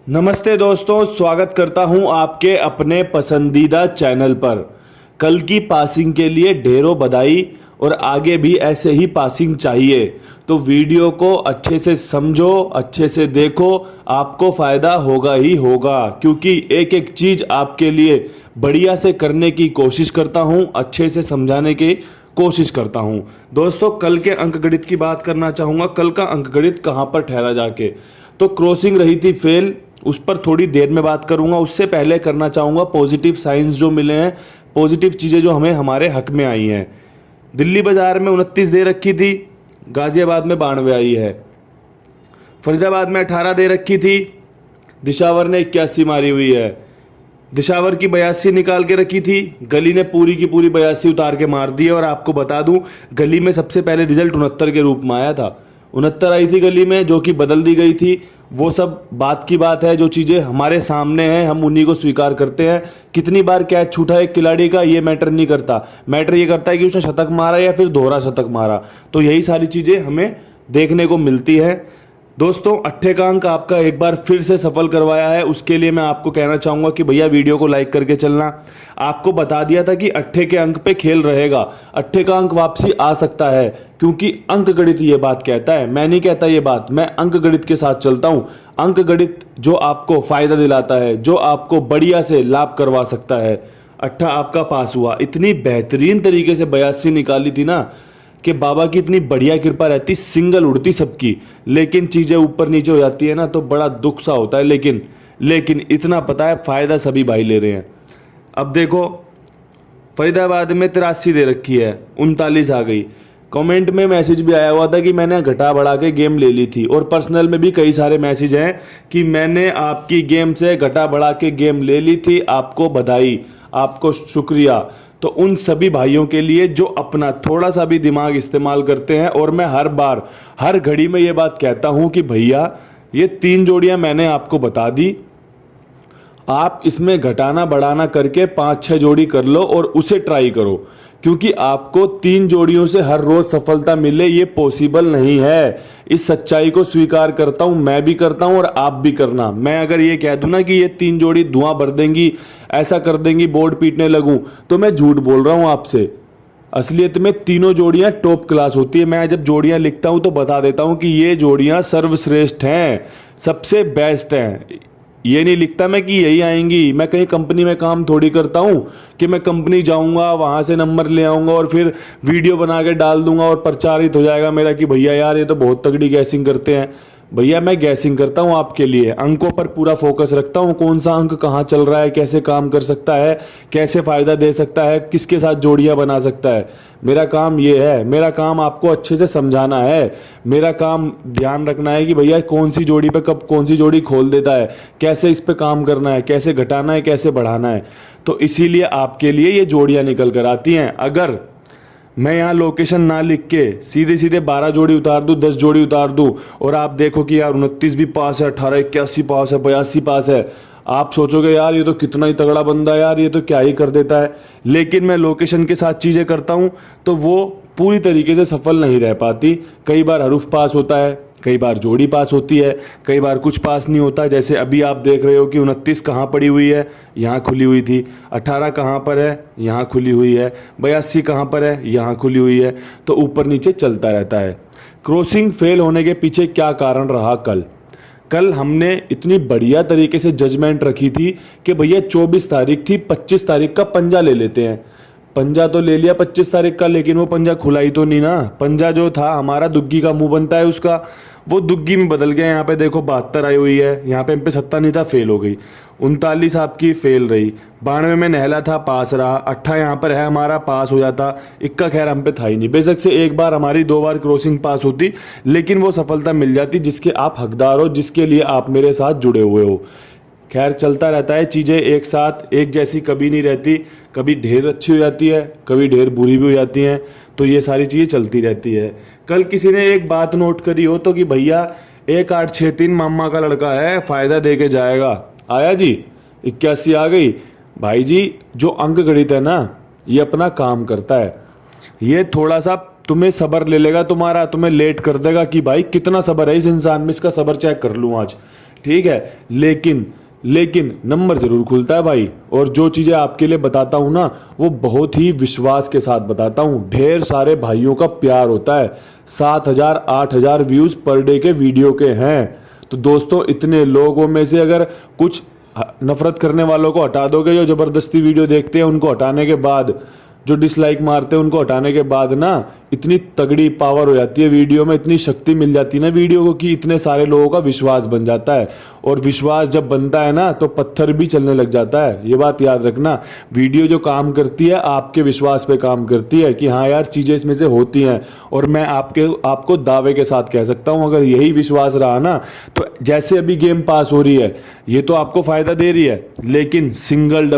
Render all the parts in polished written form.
नमस्ते दोस्तों, स्वागत करता हूं आपके अपने पसंदीदा चैनल पर। कल की पासिंग के लिए ढेरों बधाई और आगे भी ऐसे ही पासिंग चाहिए। तो वीडियो को अच्छे से समझो, अच्छे से देखो, आपको फ़ायदा होगा ही होगा, क्योंकि एक एक चीज़ आपके लिए बढ़िया से करने की कोशिश करता हूं, अच्छे से समझाने की कोशिश करता हूं। दोस्तों, कल के अंकगणित की बात करना चाहूँगा। कल का अंकगणित कहाँ पर ठहरा जाके, तो क्रॉसिंग रही थी फेल, उस पर थोड़ी देर में बात करूंगा। उससे पहले करना चाहूँगा पॉजिटिव साइंस जो मिले हैं, पॉजिटिव चीज़ें जो हमें हमारे हक में आई हैं। दिल्ली बाजार में 29 दे रखी थी, गाजियाबाद में 92 आई है। फरीदाबाद में 18 दे रखी थी, दिशावर ने 81 मारी हुई है। दिशावर की 82 निकाल के रखी थी, गली ने पूरी की पूरी 82 उतार के मार दी है। और आपको बता दूं, गली में सबसे पहले रिजल्ट 69 के रूप में आया था। 69 आई थी गली में, जो कि बदल दी गई थी। वो सब बात की बात है, जो चीज़ें हमारे सामने हैं हम उन्हीं को स्वीकार करते हैं। कितनी बार कैच छूटा है एक खिलाड़ी का, ये मैटर नहीं करता। मैटर ये करता है कि उसने शतक मारा या फिर दोहरा शतक मारा। तो यही सारी चीज़ें हमें देखने को मिलती है। दोस्तों, अट्ठे का अंक आपका एक बार फिर से सफल करवाया है। उसके लिए मैं आपको कहना चाहूँगा कि भैया वीडियो को लाइक करके चलना। आपको बता दिया था कि अट्ठे के अंक पे खेल रहेगा, अट्ठे का अंक वापसी आ सकता है, क्योंकि अंक गणित ये बात कहता है। मैं नहीं कहता ये बात, मैं अंक गणित के साथ चलता हूँ। अंक गणित जो आपको फायदा दिलाता है, जो आपको बढ़िया से लाभ करवा सकता है। अट्ठा आपका पास हुआ, इतनी बेहतरीन तरीके से 82 निकाली थी ना कि बाबा की इतनी बढ़िया कृपा रहती, सिंगल उड़ती सबकी। लेकिन चीज़ें ऊपर नीचे हो जाती है ना, तो बड़ा दुख सा होता है। लेकिन इतना पता है, फ़ायदा सभी भाई ले रहे हैं। अब देखो, फरीदाबाद में 83 दे रखी है, 39 आ गई। कमेंट में मैसेज भी आया हुआ था कि मैंने घटा बढ़ा के गेम ले ली थी, और पर्सनल में भी कई सारे मैसेज हैं कि मैंने आपकी गेम से घटा बढ़ा के गेम ले ली थी, आपको बधाई, आपको शुक्रिया। तो उन सभी भाइयों के लिए जो अपना थोड़ा सा भी दिमाग इस्तेमाल करते हैं, और मैं हर बार हर घड़ी में ये बात कहता हूं कि भैया ये 3 जोड़ियां मैंने आपको बता दी, आप इसमें घटाना बढ़ाना करके 5-6 जोड़ी कर लो और उसे ट्राई करो, क्योंकि आपको 3 जोड़ियों से हर रोज सफलता मिले ये पॉसिबल नहीं है। इस सच्चाई को स्वीकार करता हूं, मैं भी करता हूं और आप भी करना। मैं अगर ये कह दूं ना कि ये 3 जोड़ी धुआं भर देंगी, ऐसा कर देंगी, बोर्ड पीटने लगूं, तो मैं झूठ बोल रहा हूं आपसे। असलियत में तीनों जोड़ियां टॉप क्लास होती है। मैं जब जोड़ियां लिखता हूं तो बता देता हूं कि ये जोड़ियां सर्वश्रेष्ठ हैं, सबसे बेस्ट हैं। ये नहीं लिखता मैं कि यही आएंगी। मैं कहीं कंपनी में काम थोड़ी करता हूँ कि मैं कंपनी जाऊँगा, वहाँ से नंबर ले आऊँगा और फिर वीडियो बना के डाल दूंगा और प्रचारित हो जाएगा मेरा कि भैया यार ये तो बहुत तगड़ी गैसिंग करते हैं। भैया मैं गैसिंग करता हूँ आपके लिए, अंकों पर पूरा फोकस रखता हूँ, कौन सा अंक कहाँ चल रहा है, कैसे काम कर सकता है, कैसे फ़ायदा दे सकता है, किसके साथ जोड़ियाँ बना सकता है। मेरा काम ये है, मेरा काम आपको अच्छे से समझाना है, मेरा काम ध्यान रखना है कि भैया कौन सी जोड़ी पे कब कौन सी जोड़ी खोल देता है, कैसे इस पे काम करना है, कैसे घटाना है, कैसे बढ़ाना है। तो इसीलिए आपके लिए ये जोड़ियाँ निकल कर आती हैं। अगर मैं यहाँ लोकेशन ना लिख के सीधे सीधे 12 जोड़ी उतार दूँ, 10 जोड़ी उतार दूँ, और आप देखो कि यार 29 भी पास है, 18 81 पास है, 82 पास है, आप सोचोगे यार ये तो कितना ही तगड़ा बंदा है, यार ये तो क्या ही कर देता है। लेकिन मैं लोकेशन के साथ चीज़ें करता हूँ तो वो पूरी तरीके से सफल नहीं रह पाती। कई बार हरूफ पास होता है, कई बार जोड़ी पास होती है, कई बार कुछ पास नहीं होता। जैसे अभी आप देख रहे हो कि 29 कहाँ पड़ी हुई है, यहाँ खुली हुई थी। 18 कहाँ पर है, यहाँ खुली हुई है। 82 कहाँ पर है, यहाँ खुली हुई है। तो ऊपर नीचे चलता रहता है। क्रॉसिंग फेल होने के पीछे क्या कारण रहा? कल हमने इतनी बढ़िया तरीके से जजमेंट रखी थी कि भैया 24 तारीख थी, 25 तारीख का पंजा ले लेते हैं। पंजा तो ले लिया 25 तारीख का, लेकिन वो पंजा खुला ही तो नहीं ना। पंजा जो था हमारा, दुग्गी का मुंह बनता है उसका, वो दुग्गी में बदल गया। यहाँ पे देखो 72 आई हुई है, यहाँ पे हम पे 70 नहीं था, फेल हो गई। 39 आपकी फेल रही। 92 में नहला था, पास रहा। 8 यहाँ पर है हमारा, पास हो जाता। इक्का खैर हम पे था ही नहीं। बेशक से एक बार हमारी 2 बार क्रॉसिंग पास होती, लेकिन वो सफलता मिल जाती जिसके आप हकदार हो, जिसके लिए आप मेरे साथ जुड़े हुए हो। खैर चलता रहता है, चीज़ें एक साथ एक जैसी कभी नहीं रहती। कभी ढेर अच्छी हो जाती है, कभी ढेर बुरी भी हो जाती हैं। तो ये सारी चीज़ें चलती रहती है। कल किसी ने एक बात नोट करी हो तो कि भैया 1863 मामा का लड़का है, फ़ायदा दे के जाएगा। आया जी, 81 आ गई। भाई जी, जो अंक गणित है ना, ये अपना काम करता है। ये थोड़ा सा तुम्हें सब्र ले लेगा तुम्हारा, तुम्हें लेट कर देगा कि भाई कितना सब्र है इस इंसान में, इसका सब्र चेक कर लूँ आज। ठीक है, लेकिन नंबर जरूर खुलता है भाई। और जो चीज़ें आपके लिए बताता हूँ ना, वो बहुत ही विश्वास के साथ बताता हूँ। ढेर सारे भाइयों का प्यार होता है। 7,000 8,000 व्यूज़ पर डे के वीडियो के हैं। तो दोस्तों, इतने लोगों में से अगर कुछ नफरत करने वालों को हटा दोगे, जो ज़बरदस्ती वीडियो देखते हैं उनको हटाने के बाद, जो डिसलाइक मारते हैं उनको हटाने के बाद ना, इतनी तगड़ी पावर हो जाती है वीडियो में, इतनी शक्ति मिल जाती है ना वीडियो को कि इतने सारे लोगों का विश्वास बन जाता है। और विश्वास जब बनता है ना, तो पत्थर भी चलने लग जाता है। ये बात याद रखना, वीडियो जो काम करती है आपके विश्वास पे काम करती है कि हाँ यार, चीज़ें इसमें से होती हैं। और मैं आपको दावे के साथ कह सकता हूँ, अगर यही विश्वास रहा ना, तो जैसे अभी गेम पास हो रही है, ये तो आपको फ़ायदा दे रही है, लेकिन सिंगल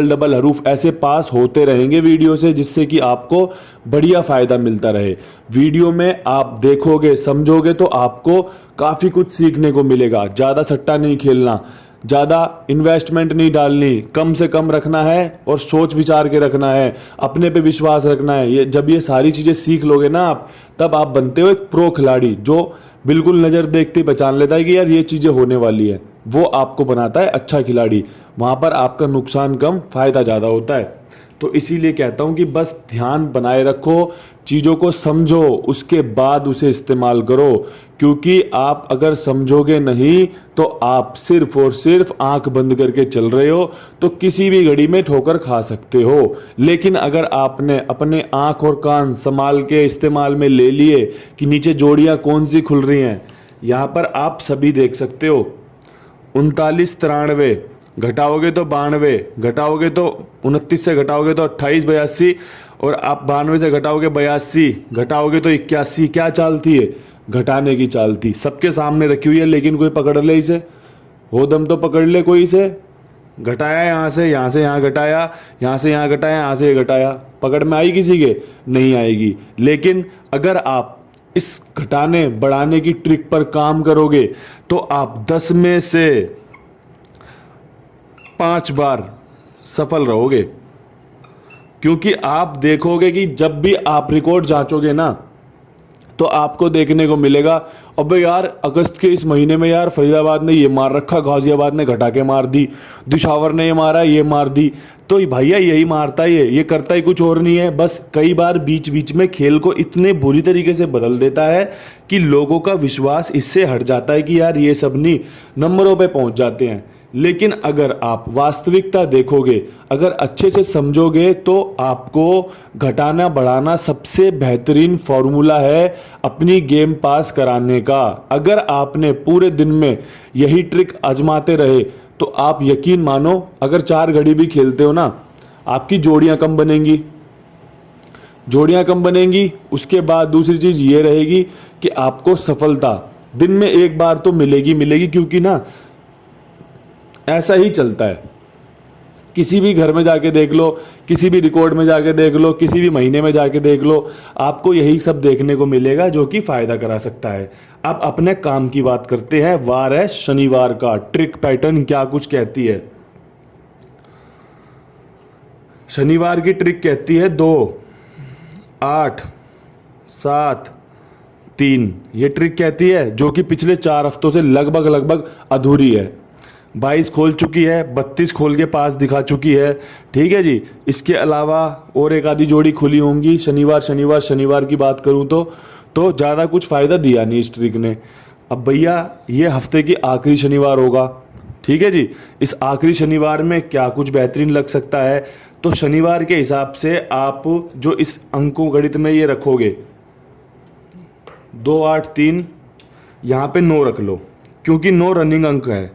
डबल हरूफ ऐसे पास होते रहेंगे वीडियो से, जिससे कि आपको बढ़िया फ़ायदा मिलता रहे। वीडियो में आप देखोगे, समझोगे, तो आपको काफ़ी कुछ सीखने को मिलेगा। ज़्यादा सट्टा नहीं खेलना, ज़्यादा इन्वेस्टमेंट नहीं डालनी, कम से कम रखना है और सोच विचार के रखना है, अपने पे विश्वास रखना है। जब ये सारी चीज़ें सीख लोगे ना आप, तब आप बनते हो एक प्रो खिलाड़ी, जो बिल्कुल नज़र देखते ही पहचान लेता है कि यार ये चीज़ें होने वाली है। वो आपको बनाता है अच्छा खिलाड़ी। वहाँ पर आपका नुकसान कम, फ़ायदा ज़्यादा होता है। तो इसीलिए कहता हूँ कि बस ध्यान बनाए रखो, चीज़ों को समझो, उसके बाद उसे इस्तेमाल करो। क्योंकि आप अगर समझोगे नहीं, तो आप सिर्फ और सिर्फ आंख बंद करके चल रहे हो, तो किसी भी घड़ी में ठोकर खा सकते हो। लेकिन अगर आपने अपने आंख और कान संभाल के इस्तेमाल में ले लिए कि नीचे जोड़ियाँ कौन सी खुल रही हैं, यहाँ पर आप सभी देख सकते हो। 39 93 घटाओगे तो 92, घटाओगे तो 29 से घटाओगे तो 28 82, और आप 92 से घटाओगे 82, घटाओगे तो 81। क्या चालती है? घटाने की चालती। सबके सामने रखी हुई है, लेकिन कोई पकड़ ले इसे, हो दम तो पकड़ ले कोई इसे। घटाया यहाँ से यहाँ घटाया, यहाँ से यहाँ घटाया, यहाँ से ये घटाया, पकड़ में आई किसी के? नहीं आएगी। लेकिन अगर आप इस घटाने बढ़ाने की ट्रिक पर काम करोगे, तो आप 10 में से 5 बार सफल रहोगे। क्योंकि आप देखोगे कि जब भी आप रिकॉर्ड जांचोगे ना, तो आपको देखने को मिलेगा, अबे यार अगस्त के इस महीने में यार फरीदाबाद ने ये मार रखा, गाजियाबाद ने घटा के मार दी, दिशावर ने ये मारा, ये मार दी। तो भैया यही मारता है, ये करता ही कुछ और नहीं है। बस कई बार बीच बीच में खेल को इतने बुरी तरीके से बदल देता है कि लोगों का विश्वास इससे हट जाता है कि यार ये सब नहीं, नंबरों पे पहुंच जाते हैं। लेकिन अगर आप वास्तविकता देखोगे, अगर अच्छे से समझोगे, तो आपको घटाना बढ़ाना सबसे बेहतरीन फॉर्मूला है अपनी गेम पास कराने का। अगर आपने पूरे दिन में यही ट्रिक आजमाते रहे, तो आप यकीन मानो, अगर 4 घड़ी भी खेलते हो ना, आपकी जोड़ियां कम बनेंगी, जोड़ियां कम बनेंगी। उसके बाद दूसरी चीज़ ये रहेगी कि आपको सफलता दिन में एक बार तो मिलेगी, क्योंकि ना ऐसा ही चलता है। किसी भी घर में जाके देख लो, किसी भी रिकॉर्ड में जाके देख लो, किसी भी महीने में जाके देख लो, आपको यही सब देखने को मिलेगा जो कि फायदा करा सकता है। अब अपने काम की बात करते हैं। वार है शनिवार का। ट्रिक पैटर्न क्या कुछ कहती है? शनिवार की ट्रिक कहती है 2 8 7 3। ये ट्रिक कहती है, जो कि पिछले 4 हफ्तों से लगभग अधूरी है। 22 खोल चुकी है, 32 खोल के पास दिखा चुकी है। ठीक है जी। इसके अलावा और एक आधी जोड़ी खुली होंगी। शनिवार की बात करूं तो ज़्यादा कुछ फ़ायदा दिया नहीं इस ट्रिक ने। अब भैया ये हफ्ते की आखिरी शनिवार होगा। ठीक है जी। इस आखिरी शनिवार में क्या कुछ बेहतरीन लग सकता है? तो शनिवार के हिसाब से आप जो इस अंकों गणित में ये रखोगे, 2 8 3, यहाँ पे 9 रख लो, क्योंकि 9 रनिंग अंक है।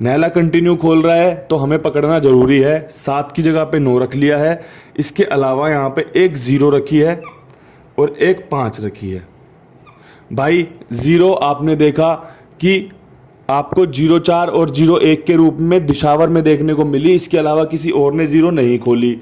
नैला कंटिन्यू खोल रहा है, तो हमें पकड़ना जरूरी है। 7 की जगह पे 9 रख लिया है। इसके अलावा यहाँ पे एक 0 रखी है और एक 5 रखी है। भाई 0 आपने देखा कि आपको 0-4 और 0-1 के रूप में दिशावर में देखने को मिली। इसके अलावा किसी और ने 0 नहीं खोली।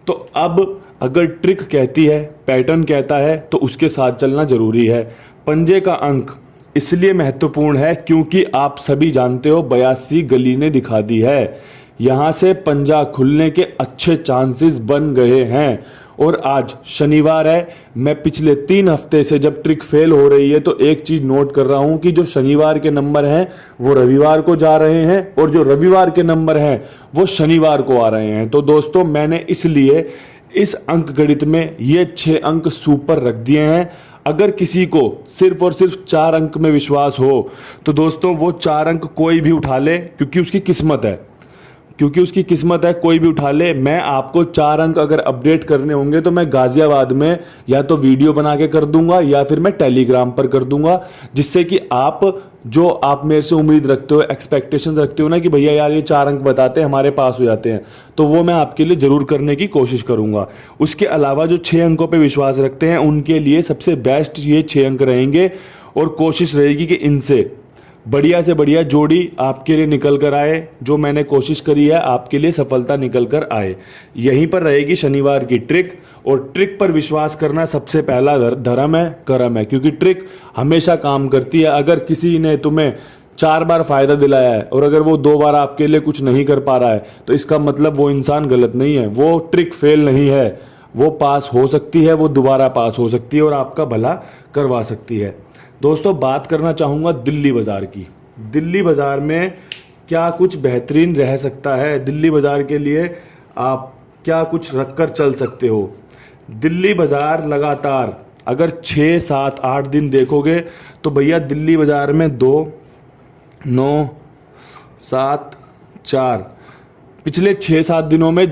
तो अब अगर ट्रिक कहती है, पैटर्न कहता है, तो उसके साथ चलना जरूरी है। पंजे का अंक इसलिए महत्वपूर्ण है क्योंकि आप सभी जानते हो 82 गली ने दिखा दी है यहाँ से पंजा खुलने के अच्छे चांसेस बन गए हैं। और आज शनिवार है, मैं पिछले 3 हफ्ते से जब ट्रिक फेल हो रही है तो एक चीज नोट कर रहा हूं कि जो शनिवार के नंबर हैं वो रविवार को जा रहे हैं और जो रविवार के नंबर हैं वो शनिवार को आ रहे हैं। तो दोस्तों मैंने इसलिए इस अंक गणित में ये 6 अंक सुपर रख दिए हैं। अगर किसी को सिर्फ और सिर्फ 4 अंक में विश्वास हो तो दोस्तों वो 4 अंक कोई भी उठा ले, क्योंकि उसकी किस्मत है, कोई भी उठा ले। मैं आपको 4 अंक अगर अपडेट करने होंगे तो मैं गाजियाबाद में या तो वीडियो बना के कर दूंगा या फिर मैं टेलीग्राम पर कर दूंगा, जिससे कि आप मेरे से उम्मीद रखते हो, एक्सपेक्टेशन रखते हो ना कि भैया यार ये 4 अंक बताते हैं हमारे पास हो जाते हैं, तो वो मैं आपके लिए जरूर करने की कोशिश करूंगा। उसके अलावा जो 6 अंकों पे विश्वास रखते हैं उनके लिए सबसे बेस्ट ये 6 अंक रहेंगे और कोशिश रहेगी कि इनसे बढ़िया से बढ़िया जोड़ी आपके लिए निकल कर आए। जो मैंने कोशिश करी है आपके लिए सफलता निकल कर आए। यहीं पर रहेगी शनिवार की ट्रिक, और ट्रिक पर विश्वास करना सबसे पहला धर्म है, कर्म है, क्योंकि ट्रिक हमेशा काम करती है। अगर किसी ने तुम्हें 4 बार फायदा दिलाया है और अगर वो 2 बार आपके लिए कुछ नहीं कर पा रहा है तो इसका मतलब वो इंसान गलत नहीं है, वो ट्रिक फेल नहीं है, वो पास हो सकती है, वो दोबारा पास हो सकती है और आपका भला करवा सकती है। दोस्तों बात करना चाहूँगा दिल्ली बाज़ार की। दिल्ली बाज़ार में क्या कुछ बेहतरीन रह सकता है, दिल्ली बाज़ार के लिए आप क्या कुछ रख कर चल सकते हो। दिल्ली बाज़ार लगातार अगर 6, 7, 8 दिन देखोगे तो भैया दिल्ली बाज़ार में 2, 9, 7, 4 पिछले 6-7 दिनों में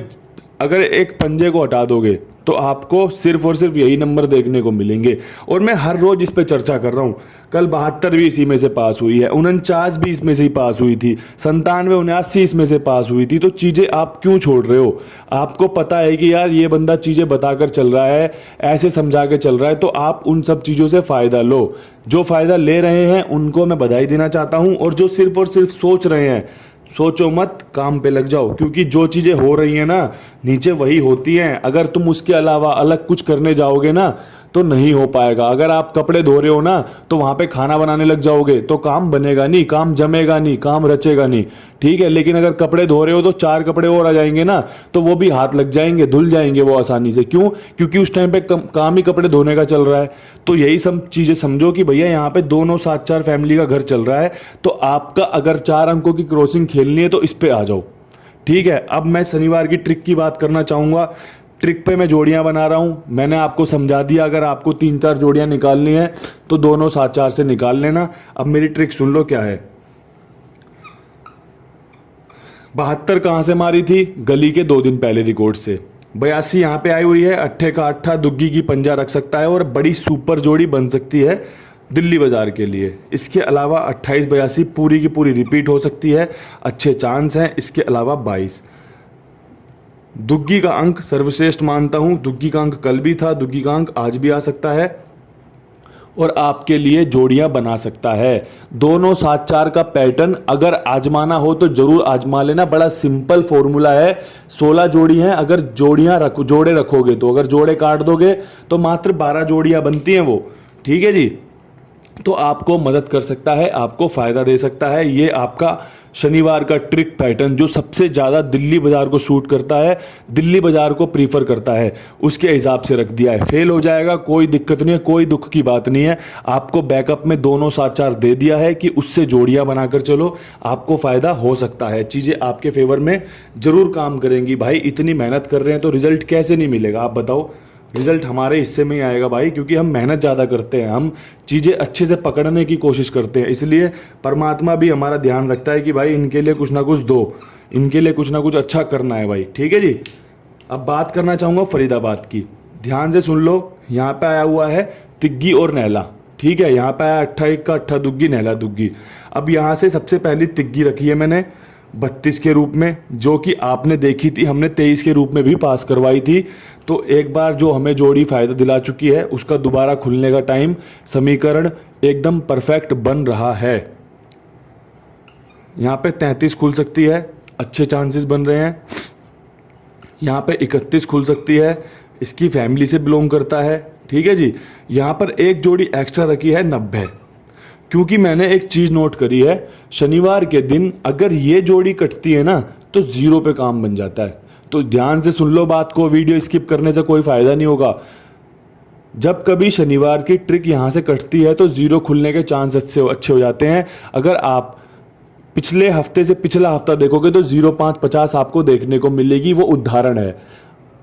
अगर एक पंजे को हटा दोगे तो आपको सिर्फ और सिर्फ यही नंबर देखने को मिलेंगे। और मैं हर रोज इस पे चर्चा कर रहा हूँ। कल 72 भी इसी में से पास हुई है, 49 भी इसमें से ही पास हुई थी, 97, 79 इसमें से पास हुई थी। तो चीज़ें आप क्यों छोड़ रहे हो? आपको पता है कि यार ये बंदा चीज़ें बताकर चल रहा है, ऐसे समझा के चल रहा है, तो आप उन सब चीज़ों से फ़ायदा लो। जो फ़ायदा ले रहे हैं उनको मैं बधाई देना चाहता हूँ, और जो सिर्फ और सिर्फ सोच रहे हैं, सोचो मत, काम पे लग जाओ, क्योंकि जो चीज़ें हो रही हैं ना नीचे वही होती हैं। अगर तुम उसके अलावा अलग कुछ करने जाओगे ना तो नहीं हो पाएगा। अगर आप कपड़े धो रहे हो ना तो वहाँ पे खाना बनाने लग जाओगे तो काम बनेगा नहीं, काम जमेगा नहीं, काम रचेगा नहीं, ठीक है। लेकिन अगर कपड़े धो रहे हो तो 4 कपड़े और आ जाएंगे ना तो वो भी हाथ लग जाएंगे, धुल जाएंगे वो आसानी से। क्यों? क्योंकि उस टाइम पे काम ही कपड़े धोने का चल रहा है। तो यही सब चीज़ें समझो कि भैया यहाँ पे 2-9-7-4 फैमिली का घर चल रहा है, तो आपका अगर 4 अंकों की क्रॉसिंग खेलनी है तो इस पे आ जाओ, ठीक है। अब मैं शनिवार की ट्रिक की बात करना चाहूँगा। ट्रिक पे मैं जोड़ियां बना रहा हूं, मैंने आपको समझा दिया। अगर आपको 3-4 जोड़ियां निकालनी है तो दोनों 7-4 से निकाल लेना। अब मेरी ट्रिक सुन लो क्या है। 72 कहां से मारी थी? गली के 2 दिन पहले रिकॉर्ड से। 82 यहां पे आई हुई है, अट्ठे का अट्ठा दुग्गी की पंजा रख सकता है और बड़ी सुपर जोड़ी बन सकती है दिल्ली बाजार के लिए। इसके अलावा 28-82 पूरी की पूरी रिपीट हो सकती है, अच्छे चांस हैं। इसके अलावा 22 दुग्गी का अंक सर्वश्रेष्ठ मानता हूं। दुग्गी का अंक कल भी था, दुग्गी का अंक आज भी आ सकता है और आपके लिए जोड़ियां बना सकता है। दोनों 7-4 का पैटर्न अगर आजमाना हो तो जरूर आजमा लेना। बड़ा सिंपल फॉर्मूला है। 16 जोड़ी हैं, अगर जोड़े रखोगे तो, अगर जोड़े काट दोगे तो मात्र 12 जोड़ियां बनती हैं वो, ठीक है जी। तो आपको मदद कर सकता है, आपको फायदा दे सकता है। ये आपका शनिवार का ट्रिक पैटर्न जो सबसे ज़्यादा दिल्ली बाजार को सूट करता है, दिल्ली बाजार को प्रीफर करता है, उसके हिसाब से रख दिया है। फेल हो जाएगा, कोई दिक्कत नहीं है, कोई दुख की बात नहीं है। आपको बैकअप में दोनों 7-4 दे दिया है कि उससे जोड़ियां बनाकर चलो, आपको फ़ायदा हो सकता है। चीज़ें आपके फेवर में ज़रूर काम करेंगी। भाई इतनी मेहनत कर रहे हैं तो रिजल्ट कैसे नहीं मिलेगा? आप बताओ। रिजल्ट हमारे हिस्से में ही आएगा भाई, क्योंकि हम मेहनत ज़्यादा करते हैं, हम चीज़ें अच्छे से पकड़ने की कोशिश करते हैं। इसलिए परमात्मा भी हमारा ध्यान रखता है कि भाई इनके लिए कुछ ना कुछ दो, इनके लिए कुछ ना कुछ अच्छा करना है भाई, ठीक है जी। अब बात करना चाहूँगा फरीदाबाद की। ध्यान से सुन लो। यहाँ पे आया हुआ है तिग्गी और नैला, ठीक है। यहाँ पे आया 28 का अट्ठा दुग्गी, नैला दुग्गी। अब यहाँ से सबसे पहली तिग्गी रखी है मैंने 32 के रूप में, जो कि आपने देखी थी, हमने 23 के रूप में भी पास करवाई थी। तो एक बार जो हमें जोड़ी फायदा दिला चुकी है उसका दोबारा खुलने का टाइम, समीकरण एकदम परफेक्ट बन रहा है। यहाँ पे 33 खुल सकती है, अच्छे चांसेस बन रहे हैं। यहाँ पे 31 खुल सकती है, इसकी फैमिली से बिलोंग करता है, ठीक है जी। यहाँ पर एक जोड़ी एक्स्ट्रा रखी है 90, क्योंकि मैंने एक चीज़ नोट करी है, शनिवार के दिन अगर ये जोड़ी कटती है ना तो जीरो पे काम बन जाता है। तो ध्यान से सुन लो बात को, वीडियो स्किप करने से कोई फायदा नहीं होगा। जब कभी शनिवार की ट्रिक यहाँ से कटती है तो जीरो खुलने के चांस अच्छे हो जाते हैं। अगर आप पिछले हफ्ते से पिछला हफ्ता देखोगे तो 0.550 आपको देखने को मिलेगी। वो उदाहरण है,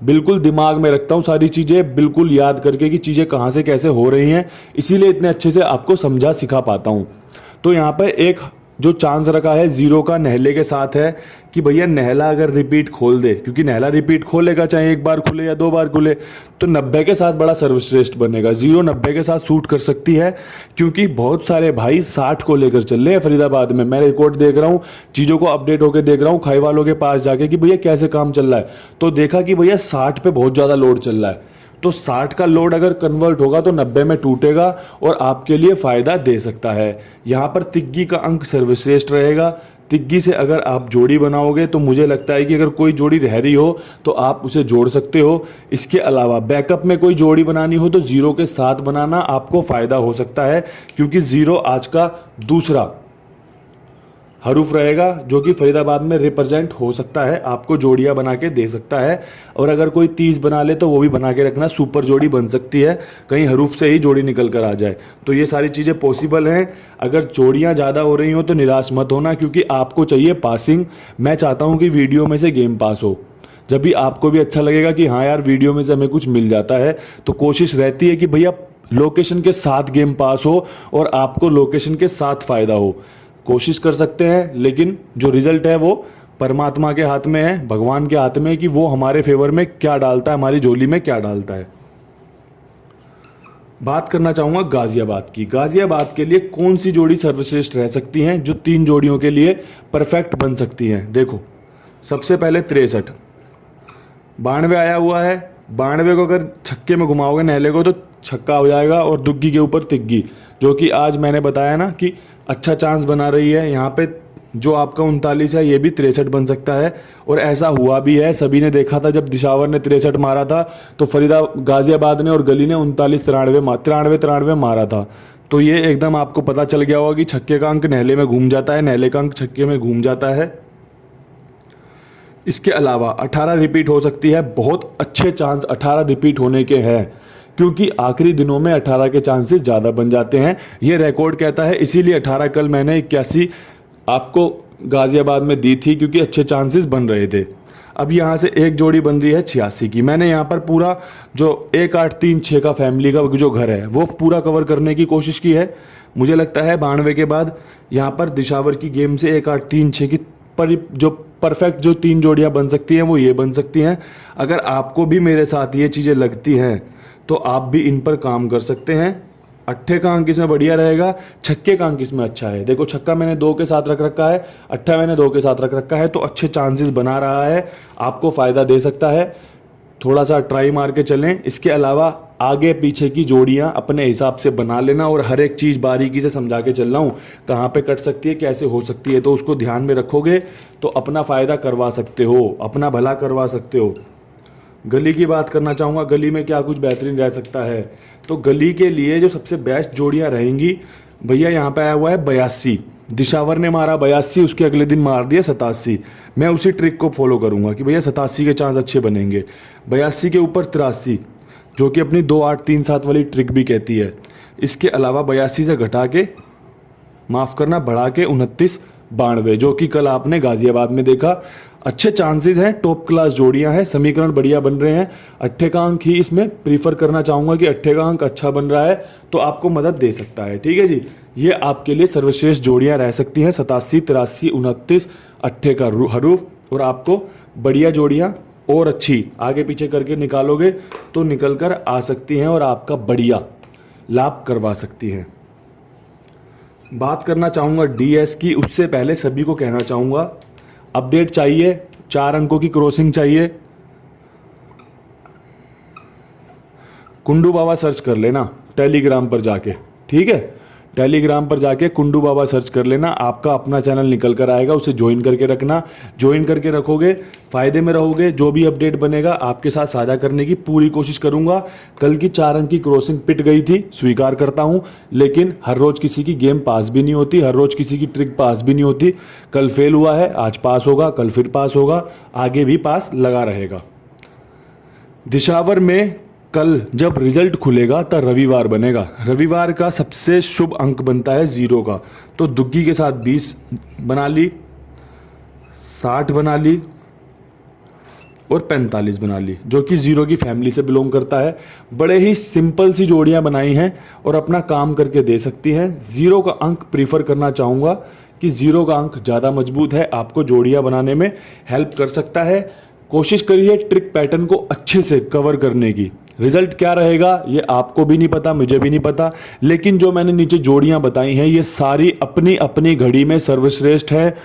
बिल्कुल दिमाग में रखता हूँ सारी चीज़ें, बिल्कुल याद करके कि चीज़ें कहाँ से कैसे हो रही हैं, इसीलिए इतने अच्छे से आपको समझा सिखा पाता हूँ। तो यहाँ पर एक जो चांस रखा है जीरो का नहले के साथ है कि भैया नहला अगर रिपीट खोल दे, क्योंकि नहला रिपीट खोलेगा चाहे एक बार खुले या 2 बार खुले, तो 90 के साथ बड़ा सर्वश्रेष्ठ बनेगा। जीरो 90 के साथ सूट कर सकती है, क्योंकि बहुत सारे भाई 60 को लेकर चल रहे हैं फरीदाबाद में। मैं रिकॉर्ड देख रहा हूँ, चीज़ों को अपडेट होकर देख रहा हूँ खाई वालों के पास जाके कि भैया कैसे काम चल रहा है, तो देखा कि भैया 60 पे बहुत ज़्यादा लोड चल रहा है। तो 60 का लोड अगर कन्वर्ट होगा तो 90 में टूटेगा और आपके लिए फ़ायदा दे सकता है। यहाँ पर तिग्गी का अंक सर्वश्रेष्ठ रहेगा। तिग्गी से अगर आप जोड़ी बनाओगे तो मुझे लगता है कि अगर कोई जोड़ी रह रही हो तो आप उसे जोड़ सकते हो। इसके अलावा बैकअप में कोई जोड़ी बनानी हो तो जीरो के साथ बनाना आपको फ़ायदा हो सकता है, क्योंकि जीरो आज का दूसरा हरूफ रहेगा जो कि फरीदाबाद में रिप्रेजेंट हो सकता है, आपको जोड़ियां बना के दे सकता है। और अगर कोई 30 बना ले तो वो भी बना के रखना, सुपर जोड़ी बन सकती है, कहीं हरूफ से ही जोड़ी निकल कर आ जाए। तो ये सारी चीज़ें पॉसिबल हैं। अगर जोड़ियां ज़्यादा हो रही हो तो निराश मत होना, क्योंकि आपको चाहिए पासिंग। मैं चाहता हूँ कि वीडियो में से गेम पास हो। जब भी आपको भी अच्छा लगेगा कि हाँ यार वीडियो में से हमें कुछ मिल जाता है, तो कोशिश रहती है कि भैया लोकेशन के साथ गेम पास हो और आपको लोकेशन के साथ फ़ायदा हो। कोशिश कर सकते हैं, लेकिन जो रिजल्ट है वो परमात्मा के हाथ में है, भगवान के हाथ में है कि वो हमारे फेवर में क्या डालता है, हमारी झोली में क्या डालता है। बात करना चाहूँगा गाजियाबाद की। गाजियाबाद के लिए कौन सी जोड़ी सर्वश्रेष्ठ रह सकती हैं जो 3 जोड़ियों के लिए परफेक्ट बन सकती हैं। देखो, सबसे पहले 63 92 आया हुआ है। 92 को अगर छक्के में घुमाओगे नहले को तो छक्का हो जाएगा, और दुग्गी के ऊपर तिग्गी, जो कि आज मैंने बताया ना कि अच्छा चांस बना रही है। यहाँ पे जो आपका 39 है ये भी 63 बन सकता है, और ऐसा हुआ भी है। सभी ने देखा था जब दिशावर ने 63 मारा था तो गाजियाबाद ने और गली ने 39 93 मारा था। तो ये एकदम आपको पता चल गया होगा कि छक्के का अंक नहले में घूम जाता है, नहले का अंक छक्के में घूम जाता है। इसके अलावा 18 रिपीट हो सकती है, बहुत अच्छे चांस 18 रिपीट होने के हैं, क्योंकि आखिरी दिनों में 18 के चांसेस ज़्यादा बन जाते हैं, ये रिकॉर्ड कहता है। इसीलिए 18 कल मैंने 81 आपको गाजियाबाद में दी थी, क्योंकि अच्छे चांसेस बन रहे थे। अब यहाँ से एक जोड़ी बन रही है 86 की। मैंने यहाँ पर पूरा जो 1 8 3 6 का फैमिली का जो घर है वो पूरा कवर करने की कोशिश की है। मुझे लगता है 92 के बाद यहाँ पर दिशावर की गेम से 1 8 3 6 की जो परफेक्ट जो 3 जोड़ियाँ बन सकती हैं वो ये बन सकती हैं। अगर आपको भी मेरे साथ ये चीज़ें लगती हैं तो आप भी इन पर काम कर सकते हैं। अट्ठे का अंक इसमें बढ़िया रहेगा, छक्के का अंक इसमें अच्छा है। देखो, छक्का मैंने 2 के साथ रख रखा है, अट्ठा मैंने 2 के साथ रख रखा है, तो अच्छे चांसेस बना रहा है, आपको फ़ायदा दे सकता है। थोड़ा सा ट्राई मार के चलें। इसके अलावा आगे पीछे की जोड़ियां अपने हिसाब से बना लेना, और हर एक चीज़ बारीकी से समझा के चल रहा हूँ, कहाँ पे कट सकती है, कैसे हो सकती है, तो उसको ध्यान में रखोगे तो अपना फ़ायदा करवा सकते हो, अपना भला करवा सकते हो। गली की बात करना चाहूँगा, गली में क्या कुछ बेहतरीन रह सकता है। तो गली के लिए जो सबसे बेस्ट जोड़ियाँ रहेंगी, भैया यहाँ पे आया हुआ है 82, दिशावर ने मारा 82, उसके अगले दिन मार दिया 87। मैं उसी ट्रिक को फॉलो करूँगा कि भैया 87 के चांस अच्छे बनेंगे। 82 के ऊपर 83, जो कि अपनी 2 8 3 7 वाली ट्रिक भी कहती है। इसके अलावा 82 से घटा के, माफ़ करना, बढ़ा के 29 92, जो कि कल आपने गाजियाबाद में देखा। अच्छे चांसेस हैं, टॉप क्लास जोड़ियां हैं, समीकरण बढ़िया बन रहे हैं। अट्ठे का अंक ही इसमें प्रीफर करना चाहूँगा कि अट्ठे का अंक अच्छा बन रहा है तो आपको मदद दे सकता है। ठीक है जी, ये आपके लिए सर्वश्रेष्ठ जोड़ियां रह सकती हैं, 87 83 29 अट्ठे का हरूफ, और आपको बढ़िया जोड़ियां और अच्छी आगे पीछे करके निकालोगे तो निकल कर आ सकती हैं और आपका बढ़िया लाभ करवा सकती हैं। बात करना चाहूँगा डीएस की, उससे पहले सभी को कहना चाहूँगा अपडेट चाहिए, 4 अंकों की क्रॉसिंग चाहिए, कुंडू बाबा सर्च कर लेना टेलीग्राम पर जाके। ठीक है, टेलीग्राम पर जाके कुंडू बाबा सर्च कर लेना, आपका अपना चैनल निकल कर आएगा, उसे ज्वाइन करके रखना। ज्वाइन करके रखोगे, फ़ायदे में रहोगे, जो भी अपडेट बनेगा आपके साथ साझा करने की पूरी कोशिश करूंगा। कल की 4 अंक की क्रॉसिंग पिट गई थी, स्वीकार करता हूं, लेकिन हर रोज़ किसी की गेम पास भी नहीं होती, हर रोज़ किसी की ट्रिक पास भी नहीं होती। कल फेल हुआ है, आज पास होगा, कल फिर पास होगा, आगे भी पास लगा रहेगा। दिशावर में कल जब रिजल्ट खुलेगा तब रविवार बनेगा। रविवार का सबसे शुभ अंक बनता है 0 का, तो दुग्गी के साथ 20 बना ली, 60 बना ली और 45 बना ली, जो कि 0 की फैमिली से बिलोंग करता है। बड़े ही सिंपल सी जोड़ियां बनाई हैं और अपना काम करके दे सकती हैं। 0 का अंक प्रीफर करना चाहूँगा कि 0 का अंक ज़्यादा मजबूत है, आपको जोड़ियां बनाने में हेल्प कर सकता है। कोशिश करिए ट्रिक पैटर्न को अच्छे से कवर करने की। रिजल्ट क्या रहेगा ये आपको भी नहीं पता, मुझे भी नहीं पता, लेकिन जो मैंने नीचे जोड़ियां बताई हैं ये सारी अपनी अपनी घड़ी में सर्वश्रेष्ठ है।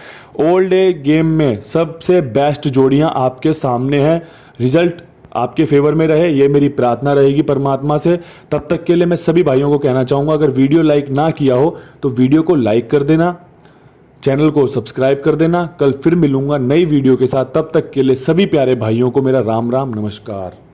ओल्ड डे गेम में सबसे बेस्ट जोड़ियां आपके सामने हैं। रिजल्ट आपके फेवर में रहे, ये मेरी प्रार्थना रहेगी परमात्मा से। तब तक के लिए मैं सभी भाइयों को कहना चाहूँगा, अगर वीडियो लाइक ना किया हो तो वीडियो को लाइक कर देना, चैनल को सब्सक्राइब कर देना। कल फिर मिलूंगा नई वीडियो के साथ, तब तक के लिए सभी प्यारे भाइयों को मेरा राम राम नमस्कार।